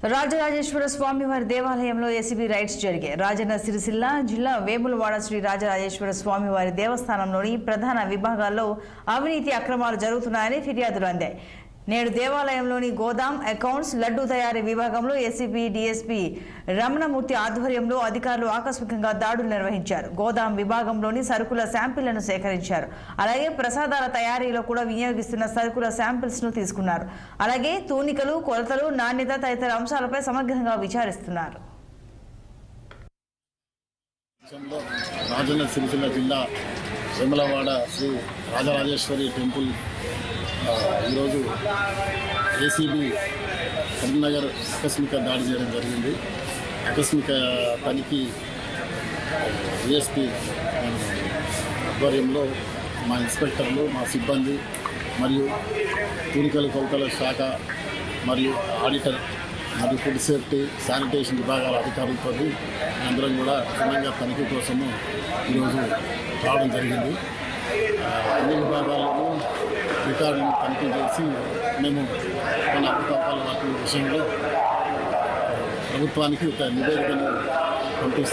రాజరాజేశ్వర స్వామివారి దేవాలయంలో ACB rides జరిగాయి. రాజన్న సిరిసిల్ల జిల్లా వేములవాడ శ్రీ రాజరాజేశ్వర స్వామివారి దేవస్థానంలోని ప్రధాన విభాగాల్లో అవినీతి అక్రమాలు జరుగుతున్నాయని ఫిర్యాదులు అందాయి. నేడు దేవాలయంలోని గోదాం, అకౌంట్స్, లడ్డూ తయారీ విభాగంలో ఏసీబీ డీఎస్పీ రమణమూర్తి ఆధ్వర్యంలో అధికారులు ఆకస్మికంగా దాడులు నిర్వహించారు. గోదాం విభాగంలోని సరుకుల శాంపిళ్లను సేకరించారు. అలాగే ప్రసాదాల తయారీలో కూడా వినియోగిస్తున్న సరుకుల శాంపిల్స్ ను తీసుకున్నారు. అలాగే తూనికలు, కొలతలు, నాణ్యత తదితర అంశాలపై సమగ్రంగా విచారిస్తున్నారు. రాజన్న సిరిసిల్ల జిల్లా వేములవాడ శ్రీ రాజరాజేశ్వరి టెంపుల్ ఈరోజు ఏసీబీ కరీంనగర్ ఆకస్మిక దాడి చేయడం జరిగింది. ఆకస్మిక తనిఖీ డిఎస్పీ ఆధ్వర్యంలో మా ఇన్స్పెక్టర్లు, మా సిబ్బంది మరియు తూనికల కొలతల శాఖ మరియు ఆడిటర్ మరియు ఫుడ్ సేఫ్టీ, శానిటేషన్ విభాగాల అధికారులతో అందరం కూడా క్షుణ్ణంగా తనిఖీ కోసము ఈరోజు రావడం జరిగింది. అన్ని విభాగాలను రికార్డును తనిఖీ చేసి మేము మన అవకతవకల వాటి విషయంలో ప్రభుత్వానికి ఒక నివేదికను పంపిస్తాం.